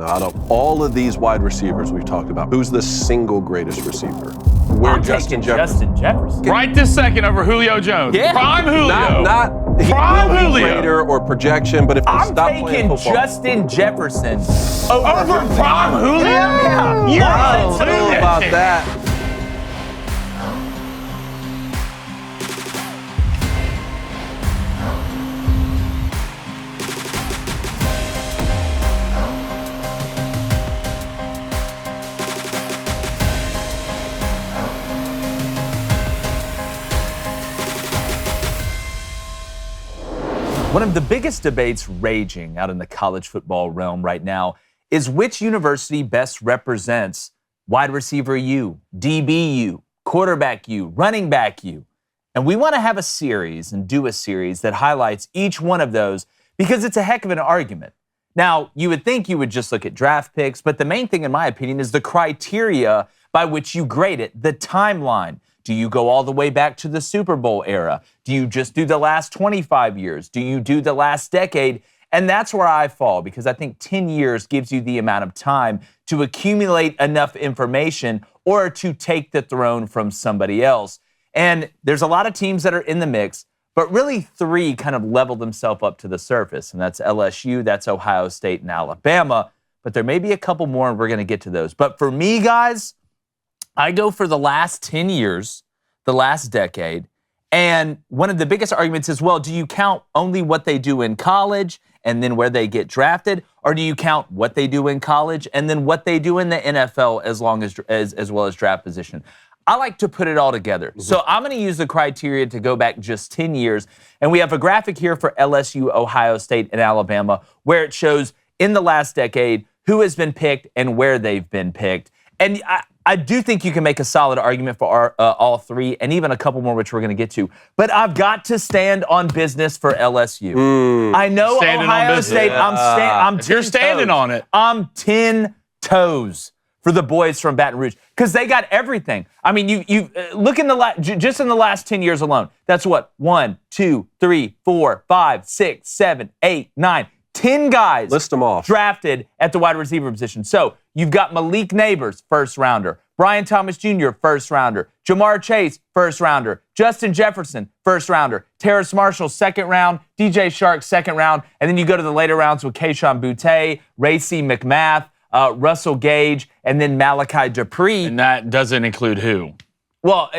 though. Out of all of these wide receivers we've talked about, who's the single greatest receiver? I'm taking Justin Jefferson. Right this second over Julio Jones. Yeah. Prime Julio. Not Prime he will be Julio. later or projection, but if they I'm stop playing taking football. Justin Jefferson Over Prime Julio? Yeah. You're I don't know lunatic. about that. One of the biggest debates raging out in the college football realm right now is which university best represents wide receiver U, DB U, quarterback U, running back U. And we want to have a series and do a series that highlights each one of those because it's a heck of an argument. Now, you would think you would just look at draft picks, but the main thing, in my opinion, is the criteria by which you grade it, the timeline. Do you go all the way back to the Super Bowl era? Do you just do the last 25 years? Do you do the last decade? And that's where I fall, because I think 10 years gives you the amount of time to accumulate enough information or to take the throne from somebody else. And there's a lot of teams that are in the mix, but really three kind of level themselves up to the surface, and that's LSU, that's Ohio State, and Alabama. But there may be a couple more, and we're going to get to those. But for me, guys, I go for the last 10 years, the last decade, and one of the biggest arguments is, well, do you count only what they do in college and then where they get drafted, or do you count what they do in college and then what they do in the NFL as well as draft position? I like to put it all together. Mm-hmm. So I'm going to use the criteria to go back just 10 years, and we have a graphic here for LSU, Ohio State, and Alabama where it shows in the last decade who has been picked and where they've been picked. And I do think you can make a solid argument for all three, and even a couple more, which we're going to get to. But I've got to stand on business for LSU. I know Standing Ohio on State. I'm You're standing on it. I'm 10 toes for the boys from Baton Rouge because they got everything. I mean, you look in just in the last 10 years alone. That's what 1, 2, 3, 4, 5, 6, 7, 8, 9. 10 guys List them off. drafted at the wide receiver position. So you've got Malik Neighbors, first rounder. Brian Thomas Jr., first rounder. Jamar Chase, first rounder. Justin Jefferson, first rounder. Terrace Marshall, second round. DJ Shark, second round. And then you go to the later rounds with Keyshawn Boutte, Racy McMath, Russell Gage, and then Malachi Dupree. And that doesn't include who? Well,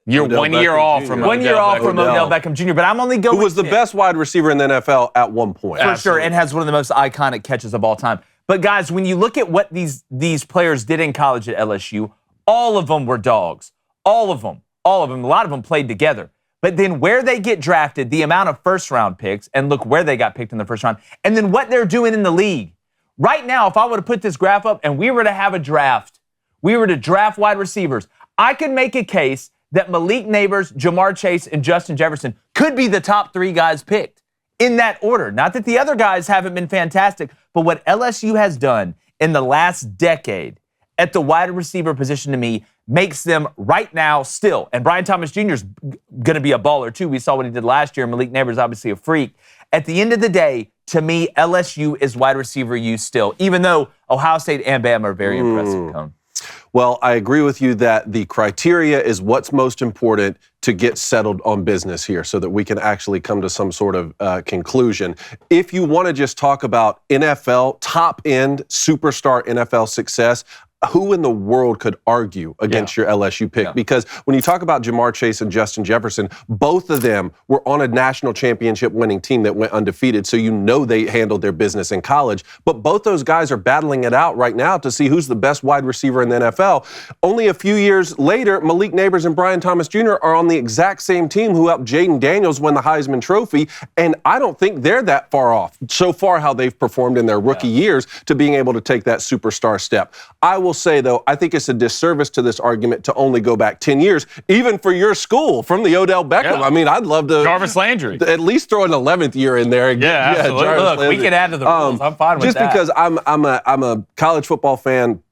You're Odell 1 year Beckham off Jr. from one year off from Odell Beckham Jr., but I'm only going Who was the 10. best wide receiver in the NFL at one point. For sure, and has one of the most iconic catches of all time. But guys, when you look at what these players did in college at LSU, all of them were dogs. All of them. A lot of them played together. But then where they get drafted, the amount of first-round picks, and look where they got picked in the first round, and then what they're doing in the league. Right now, if I were to put this graph up and we were to have a draft, we were to draft wide receivers, I could make a case that Malik Neighbors, Jamar Chase, and Justin Jefferson could be the top three guys picked in that order. Not that the other guys haven't been fantastic, but what LSU has done in the last decade at the wide receiver position to me makes them right now still. And Brian Thomas Jr. is going to be a baller too. We saw what he did last year. Malik Neighbors obviously a freak. At the end of the day, to me, LSU is wide receiver U still, even though Ohio State and Bama are very impressive. Cone. Well, I agree with you that the criteria is what's most important to get settled on business here so that we can actually come to some sort of conclusion. If you want to just talk about NFL, top-end, superstar NFL success, who in the world could argue against your LSU pick? Because when you talk about Jamar Chase and Justin Jefferson, both of them were on a national championship winning team that went undefeated, so you know they handled their business in college. But both those guys are battling it out right now to see who's the best wide receiver in the NFL. Only a few years later, Malik Neighbors and Brian Thomas Jr. are on the exact same team who helped Jaden Daniels win the Heisman Trophy, and I don't think they're that far off so far how they've performed in their rookie years to being able to take that superstar step. I will say, though, I think it's a disservice to this argument to only go back 10 years, even for your school, from the Odell Beckham. Yeah. I mean, I'd love to Jarvis Landry. at least throw an 11th year in there. Absolutely. Look, we can add to the rules. I'm fine with just that. because I'm a college football fan.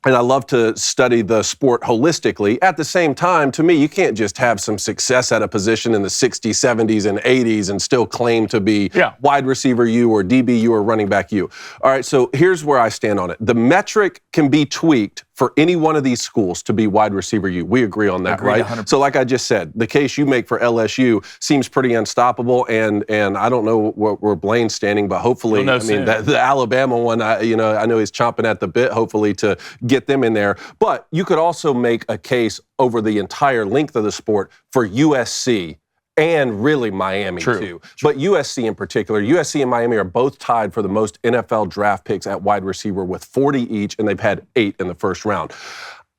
and I love to study the sport holistically. At the same time, to me, you can't just have some success at a position in the 60s, 70s, and 80s and still claim to be wide receiver U or DB U or running back U. All right, so here's where I stand on it. The metric can be tweaked for any one of these schools to be wide receiver U. We agree on that, right? 100%. So like I just said, the case you make for LSU seems pretty unstoppable, and I don't know where Blaine's standing, but hopefully, the Alabama one, I know he's chomping at the bit, hopefully to get them in there. But you could also make a case over the entire length of the sport for USC and really Miami too. But USC in particular, USC and Miami are both tied for the most NFL draft picks at wide receiver with 40 each, and they've had 8 in the first round.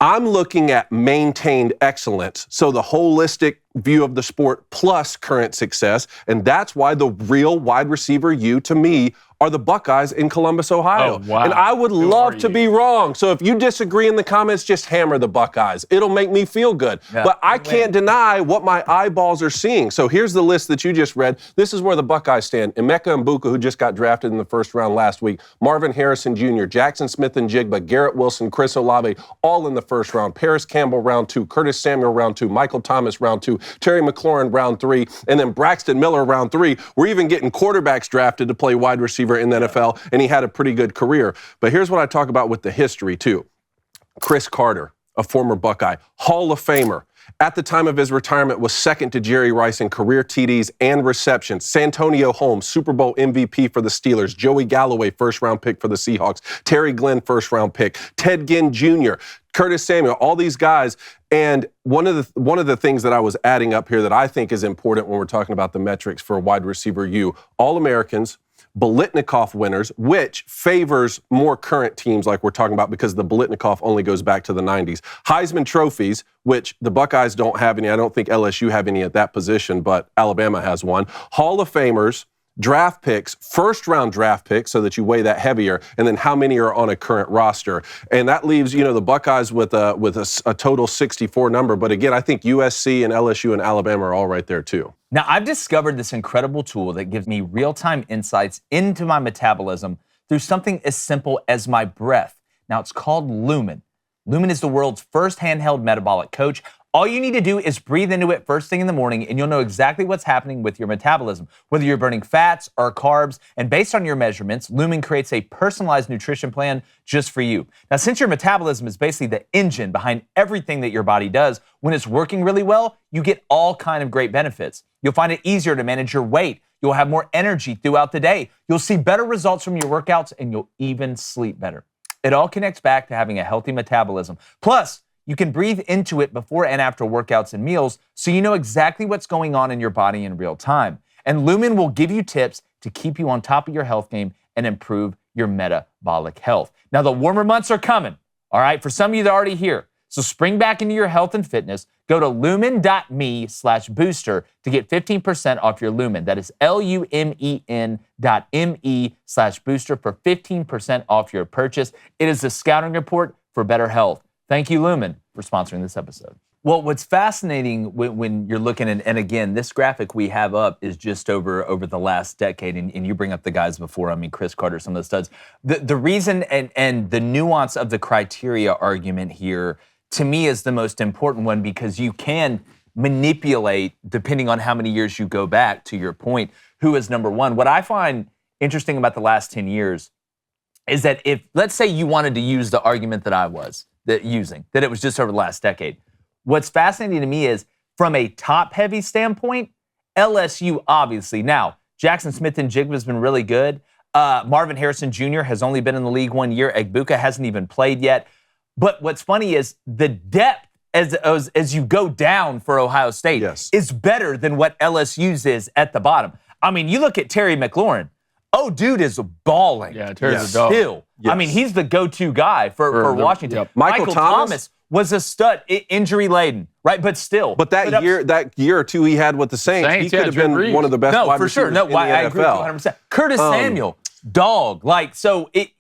I'm looking at maintained excellence, so the holistic view of the sport plus current success, and that's why the real wide receiver U, to me, are the Buckeyes in Columbus, Ohio. Oh, wow. And I would love to be wrong. So if you disagree in the comments, just hammer the Buckeyes. It'll make me feel good. Yeah. But I can't deny what my eyeballs are seeing. So here's the list that you just read. This is where the Buckeyes stand. Emeka Mbuka, who just got drafted in the first round last week, Marvin Harrison Jr., Jackson Smith and Jigba, Garrett Wilson, Chris Olave, all in the first round. Paris Campbell, round 2. Curtis Samuel, round 2. Michael Thomas, round 2. Terry McLaurin, round 3. And then Braxton Miller, round 3. We're even getting quarterbacks drafted to play wide receiver in the NFL, and he had a pretty good career. But here's what I talk about with the history, too. Chris Carter, a former Buckeye, Hall of Famer. At the time of his retirement, was second to Jerry Rice in career TDs and receptions. Santonio Holmes, Super Bowl MVP for the Steelers. Joey Galloway, first-round pick for the Seahawks. Terry Glenn, first-round pick. Ted Ginn Jr., Curtis Samuel, all these guys. And one of the things that I was adding up here that I think is important when we're talking about the metrics for a wide receiver U, All-Americans, Biletnikoff winners, which favors more current teams like we're talking about because the Biletnikoff only goes back to the 90s. Heisman trophies, which the Buckeyes don't have any. I don't think LSU have any at that position, but Alabama has one. Hall of Famers, draft picks, first-round draft picks, so that you weigh that heavier, and then how many are on a current roster. And that leaves, the Buckeyes with a total 64 number. But again, I think USC and LSU and Alabama are all right there too. Now, I've discovered this incredible tool that gives me real-time insights into my metabolism through something as simple as my breath. Now, it's called Lumen. Lumen is the world's first handheld metabolic coach. All you need to do is breathe into it first thing in the morning, and you'll know exactly what's happening with your metabolism, whether you're burning fats or carbs. And based on your measurements, Lumen creates a personalized nutrition plan just for you. Now, since your metabolism is basically the engine behind everything that your body does, when it's working really well, you get all kind of great benefits. You'll find it easier to manage your weight. You'll have more energy throughout the day. You'll see better results from your workouts, and you'll even sleep better. It all connects back to having a healthy metabolism. Plus, you can breathe into it before and after workouts and meals, so you know exactly what's going on in your body in real time. And Lumen will give you tips to keep you on top of your health game and improve your metabolic health. Now, the warmer months are coming, all right? For some of you, they're already here. So spring back into your health and fitness. Go to lumen.me/booster to get 15% off your Lumen. That is lumen.me/booster for 15% off your purchase. It is the scouting report for better health. Thank you, Lumen, for sponsoring this episode. Well, what's fascinating when you're looking at, and again, this graphic we have up is just over the last decade, and you bring up the guys before, Chris Carter, some of the studs. The reason and the nuance of the criteria argument here, to me, is the most important one because you can manipulate, depending on how many years you go back, to your point, who is number one. What I find interesting about the last 10 years is that if, let's say you wanted to use the argument that I was that it was just over the last decade, what's fascinating to me is from a top-heavy standpoint, LSU, obviously. Now, Jackson Smith and Jigba has been really good. Marvin Harrison Jr. has only been in the league 1 year. Egbuka hasn't even played yet. But what's funny is the depth as you go down for Ohio State is better than what LSU's is at the bottom. You look at Terry McLaurin. Oh, dude is balling. Yeah, Terry's a dog. Still. Yes. He's the go-to guy for Washington. Yep. Michael Thomas was a stud, injury-laden, right? But still. But that year or two he had with the Saints, he could have been one of the best wide receivers in the NFL. I agree with you 100%. Curtis Samuel, dog.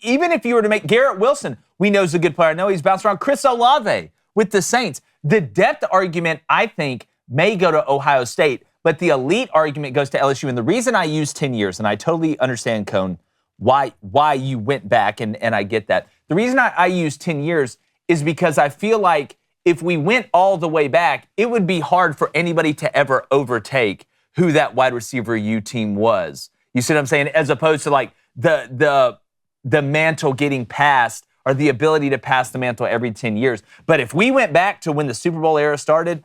Even if you were to make Garrett Wilson, we know he's a good player. I know he's bounced around. Chris Olave with the Saints. The depth argument, I think, may go to Ohio State, but the elite argument goes to LSU. And the reason I use 10 years, and I totally understand, Cone, why you went back, and I get that. The reason I use 10 years is because I feel like if we went all the way back, it would be hard for anybody to ever overtake who that wide receiver U team was. You see what I'm saying? As opposed to like the mantle getting passed or the ability to pass the mantle every 10 years. But if we went back to when the Super Bowl era started,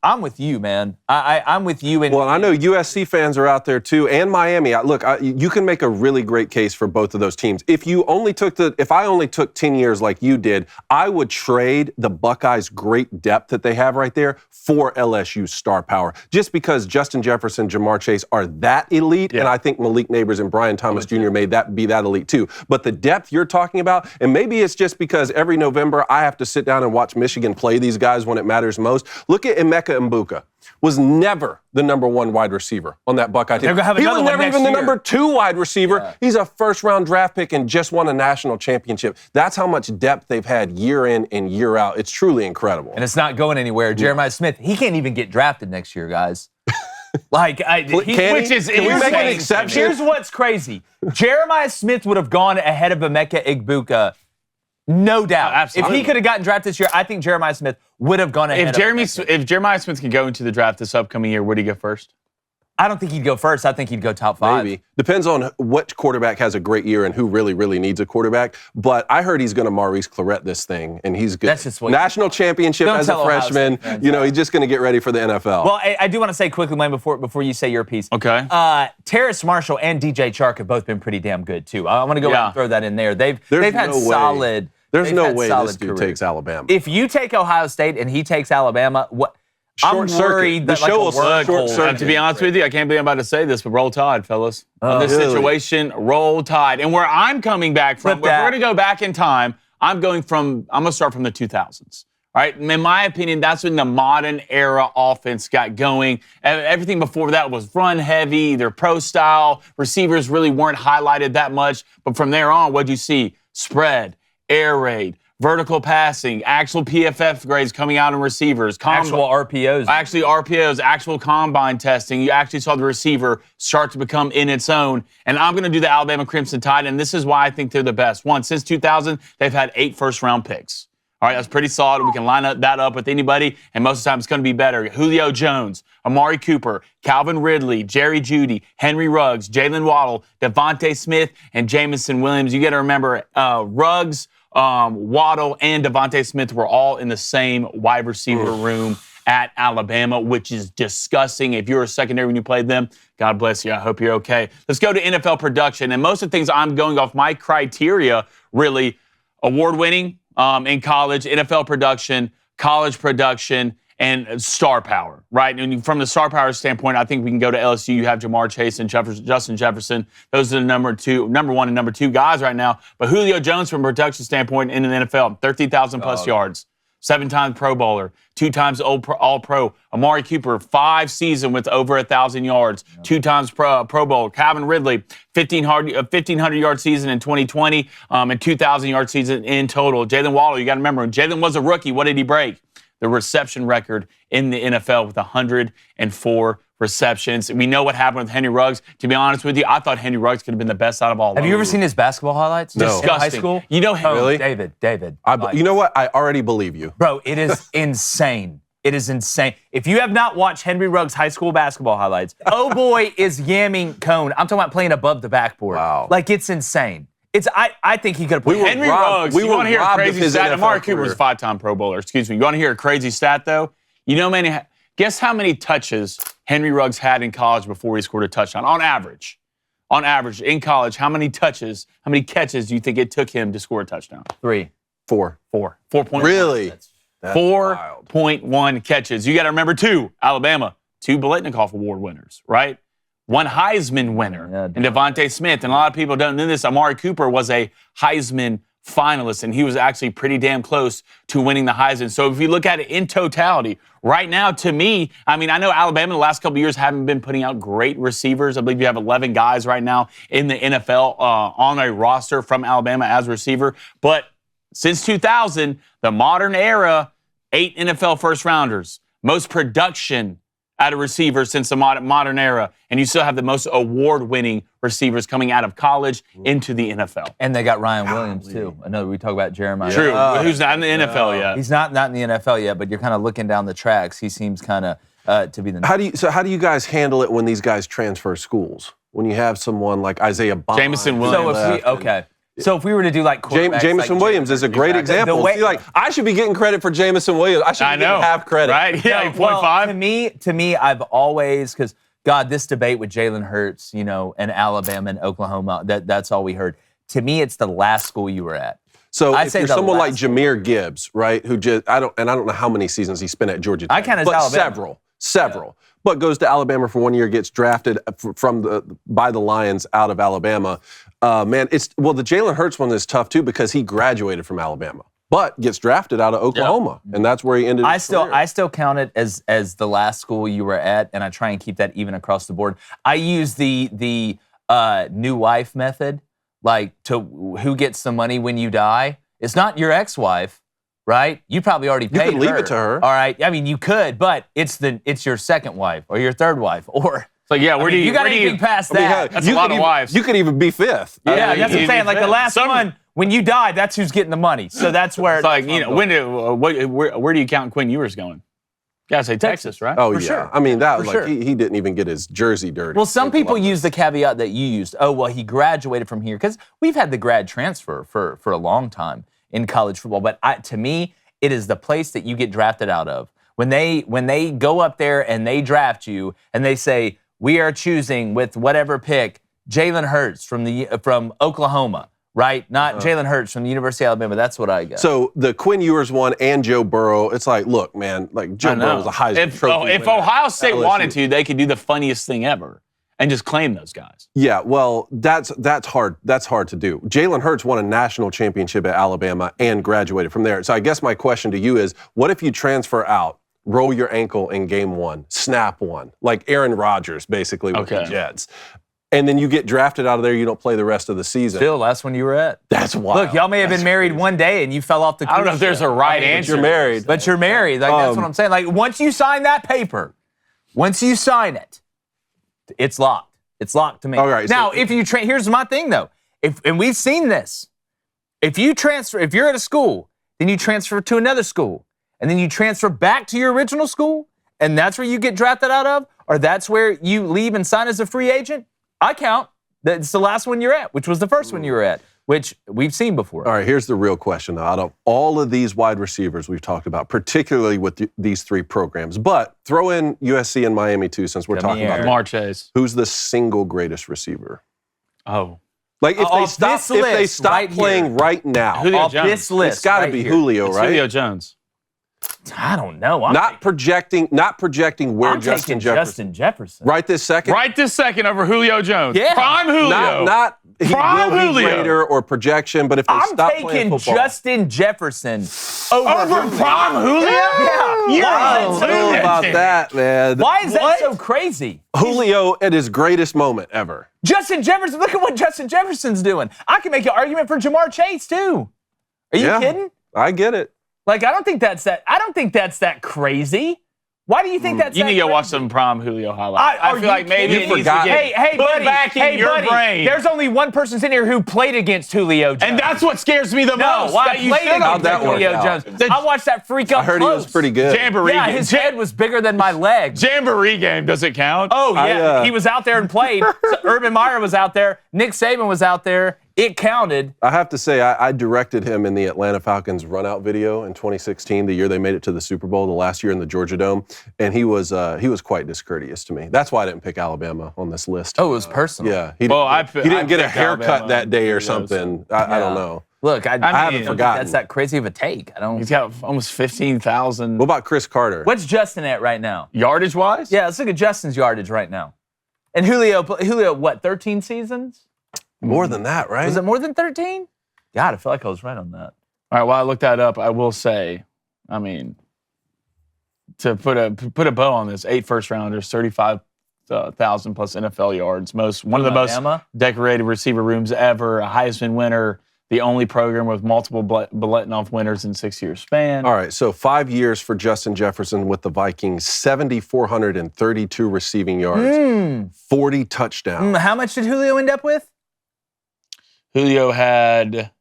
I'm with you, man. I'm with you. Well, I know USC fans are out there too, and Miami. You can make a really great case for both of those teams. If I only took 10 years like you did, I would trade the Buckeyes' great depth that they have right there for LSU's star power. Just because Justin Jefferson, Jamar Chase are that elite, and I think Malik Neighbors and Brian Thomas Jr. may be that elite too. But the depth you're talking about, and maybe it's just because every November I have to sit down and watch Michigan play these guys when it matters most. Look at Emeka Mbuka. Was never the number one wide receiver on that Buckeye team. He was never even the number 2 wide receiver. Yeah. He's a first-round draft pick and just won a national championship. That's how much depth they've had year in and year out. It's truly incredible. And it's not going anywhere. Jeremiah Smith, he can't even get drafted next year, guys. Which is Can we make an exception? Here's what's crazy. Jeremiah Smith would have gone ahead of Emeka Mbuka. No doubt. Absolutely. If he could have gotten drafted this year, I think Jeremiah Smith would have gone ahead. If Jeremiah Smith can go into the draft this upcoming year, would he go first? I don't think he'd go first. I think he'd go top 5. Maybe. Depends on which quarterback has a great year and who really, really needs a quarterback. But I heard he's going to Maurice Claret this thing, and he's good. That's just what national championship as a freshman. He's just going to get ready for the NFL. Well, I do want to say quickly, Wayne, before you say your piece. Okay. Terrace Marshall and DJ Chark have both been pretty damn good, too. I want to go ahead and throw that in there. They've had solid... There's no way this dude takes Alabama. If you take Ohio State and he takes Alabama, I'm worried that the show will short circuit. To be honest with you, I can't believe I'm about to say this, but roll tide, fellas. On this situation, roll tide. And where I'm coming back from, if we're going to go back in time, I'm going to start from the 2000s. All right? In my opinion, that's when the modern era offense got going. Everything before that was run heavy, they're pro style. Receivers really weren't highlighted that much. But from there on, what'd you see? Spread, air raid, vertical passing, actual PFF grades coming out in receivers. Actual RPOs. Actually RPOs, actual combine testing. You actually saw the receiver start to become in its own. And I'm going to do the Alabama Crimson Tide, and this is why I think they're the best. One, since 2000, they've had 8 first-round picks. All right, that's pretty solid. We can line that up with anybody, and most of the time it's going to be better. Julio Jones, Amari Cooper, Calvin Ridley, Jerry Jeudy, Henry Ruggs, Jalen Waddle, Devontae Smith, and Jamison Williams. You got to remember, Ruggs, Waddle, and Devontae Smith were all in the same wide receiver room at Alabama, which is disgusting. If you were a secondary when you played them, God bless you. I hope you're okay. Let's go to NFL production. And most of the things I'm going off my criteria, really, award-winning in college, NFL production, college production, and star power, right? And from the star power standpoint, I think we can go to LSU. You have Jamar Chase and Justin Jefferson. Those are the number 1 and number 2 guys right now. But Julio Jones, from a production standpoint in the NFL, 13,000 plus yards, 7-time Pro Bowler, 2 times All-Pro. Amari Cooper, 5 seasons with over 1,000 yards, 2 times Pro Bowler. Calvin Ridley, 1,500-yard season in 2020, and 2,000-yard season in total. Jalen Waddle, you got to remember, when Jalen was a rookie, what did he break? The reception record in the NFL with 104 receptions. We know what happened with Henry Ruggs. To be honest with you, I thought Henry Ruggs could have been the best out of all of them. Have you ever seen his basketball highlights? No. Disgusting. In high school? You know, really? David. You know what? I already believe you. Bro, it is insane. It is insane. If you have not watched Henry Ruggs' high school basketball highlights, oh boy is yamming cone. I'm talking about playing above the backboard. Wow. Like, it's insane. I think he could have played. Henry Ruggs, you want to hear a crazy stat? Amari Cooper was a 5-time Pro Bowler. Excuse me. You want to hear a crazy stat, though? You know, guess how many touches Henry Ruggs had in college before he scored a touchdown? On average, in college, how many catches do you think it took him to score a touchdown? 3. 4. 4.1. Really? That's 4.1 catches. You got to remember, 2, Alabama, 2 Biletnikoff Award winners, right? 1 Heisman winner, and Devontae Smith. And a lot of people don't know this. Amari Cooper was a Heisman finalist, and he was actually pretty damn close to winning the Heisman. So if you look at it in totality, right now, to me, I know Alabama the last couple of years haven't been putting out great receivers. I believe you have 11 guys right now in the NFL on a roster from Alabama as a receiver. But since 2000, the modern era, 8 NFL first-rounders, most production out of receivers since the modern era, and you still have the most award-winning receivers coming out of college into the NFL. And they got Ryan Williams, too. I know we talk about Jeremiah. True. Who's not in the NFL yet. He's not in the NFL yet, but you're kind of looking down the tracks. He seems kind of to be the... How do you guys handle it when these guys transfer schools? When you have someone like Isaiah Bond? Jamison Williams. So if we were to do like quarterbacks, Jamison Williams is a great example. I should be getting credit for Jamison Williams. I should be getting half credit. Right? Yeah, well, 0.5. To me, I've always, because God, this debate with Jalen Hurts, and Alabama and Oklahoma, that's all we heard. To me, it's the last school you were at. So if you're someone like Jahmyr Gibbs, right, who just I don't know how many seasons he spent at Georgia Tech. I count as Alabama. Several. Yeah. But goes to Alabama for 1 year, gets drafted by the Lions out of Alabama. The Jalen Hurts one is tough too because he graduated from Alabama, but gets drafted out of Oklahoma, and that's where he ended. I still count it as the last school you were at, and I try and keep that even across the board. I use the new wife method, like to who gets the money when you die. It's not your ex-wife. Right? You probably already paid her. You could leave it to her. All right. I mean, you could, but it's your second wife or your third wife. Or so you got anything past that? That's a lot of wives. You could even be fifth. Yeah, that's what I'm saying. Like the last one, when you die, that's who's getting the money. So that's where it's like, where do you count Quinn Ewers going? You gotta say Texas, right? Oh, yeah. Sure. I mean, that was like he didn't even get his jersey dirty. Well, some people use the caveat that you used. Oh, well, he graduated from here because we've had the grad transfer for a long time in college football, but to me, it is the place that you get drafted out of. When they go up there and they draft you and they say, we are choosing with whatever pick Jalen Hurts from Oklahoma, right? Not Jalen Hurts from the University of Alabama. That's what I got. So the Quinn Ewers one and Joe Burrow, it's like, look, man, like Joe Burrow was a Heisman Trophy If Ohio State wanted to, they could do the funniest thing ever and just claim those guys. Yeah, well, that's hard. That's hard to do. Jalen Hurts won a national championship at Alabama and graduated from there. So I guess my question to you is, what if you transfer out, roll your ankle in game one, snap one, like Aaron Rodgers basically with the Jets, and then you get drafted out of there, you don't play the rest of the season? Still, that's when you were at. That's wild. Look, y'all may have been married one day and you fell off the cruise I don't know if there's a right answer. But you're married. But you're married. Like, that's what I'm saying. Like, once you sign that paper, once you sign it, it's locked. It's locked to me. All right, now, if you here's my thing though. And we've seen this. If you're at a school, then you transfer to another school, and then you transfer back to your original school, and that's where you get drafted out of, or that's where you leave and sign as a free agent. I count that it's the last one you're at, which was the first one you were at, which we've seen before. All right, here's the real question though. Out of all of these wide receivers we've talked about, particularly with these three programs, but throw in USC and Miami too, since we're talking about Lamar Chase. Who's the single greatest receiver? Oh. Like if they stop playing right now, Julio Jones. This list, it's got to be Julio, right? Julio Jones. I don't know. Not projecting where I'm Justin Jefferson. Right this second? Right this second over Julio Jones. Yeah. Prime Julio. Not he Prime will be Julio. greater or projection, but if they stop playing taking football. Justin Jefferson over Prime Julio? Yeah. You're I don't know about that, man. Why is that so crazy? Julio at his greatest moment ever. Justin Jefferson, look at what Justin Jefferson's doing. I can make an argument for Jamar Chase, too. Are you kidding? I get it. Like, I don't think that's that crazy. Why do you think that's You that need to go crazy? watch some Prime Julio highlights. I feel like maybe it needs to get Hey, put buddy, back in your brain. There's only one person sitting here who played against Julio Jones. And that's what scares me the most. I that you played should against that work Julio out? Jones. I watched that freak up I heard close. he was pretty good. Jamboree Yeah, game. his head was bigger than my leg. Jamboree game, does it count? Oh, yeah. I He was out there and played. So Urban Meyer was out there. Nick Saban was out there. It counted. I have to say, I directed him in the Atlanta Falcons run-out video in 2016, the year they made it to the Super Bowl, the last year in the Georgia Dome, and he was quite discourteous to me. That's why I didn't pick Alabama on this list. Oh, it was personal. Yeah, he didn't get a haircut that day or something. I don't know. Look, I haven't don't forgotten. think that's that crazy of a take. He's got almost 15,000. What about Chris Carter? What's Justin at right now? Yardage-wise? Yeah, let's look at Justin's yardage right now. And Julio, what, 13 seasons? More than that, right? Was it more than 13? God, I feel like I was right on that. All right, while I looked that up, I will say, I mean, to put a bow on this, 8 first-rounders, 35,000 plus NFL yards, one of the most decorated receiver rooms ever, a Heisman winner, the only program with multiple Biletnikoff winners in 6-year span. All right, so 5 years for Justin Jefferson with the Vikings, 7,432 receiving yards, 40 touchdowns. How much did Julio end up with? Julio had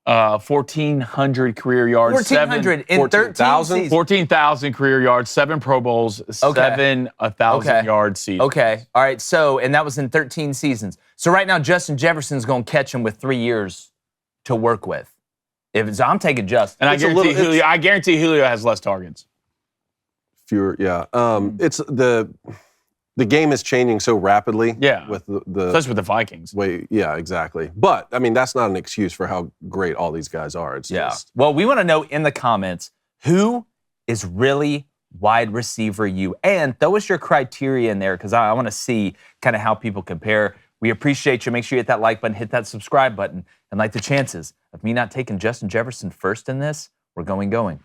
1,400 career yards. 1,400 in 13 seasons. 14,000 career yards, 7 Pro Bowls, 7 1,000-yard seasons. Okay. All right. So, and that was in 13 seasons. So right now, Justin Jefferson's going to catch him with 3 years to work with. I'm taking Justin. And I guarantee Julio has less targets. Fewer, yeah. It's the game is changing so rapidly. Yeah. With the especially with the Vikings. Yeah, exactly. But I mean, that's not an excuse for how great all these guys are. It's just, well, we want to know in the comments who is really wide receiver you, and throw us your criteria in there because I want to see kind of how people compare. We appreciate you. Make sure you hit that like button, hit that subscribe button, and like the chances of me not taking Justin Jefferson first in this, we're going.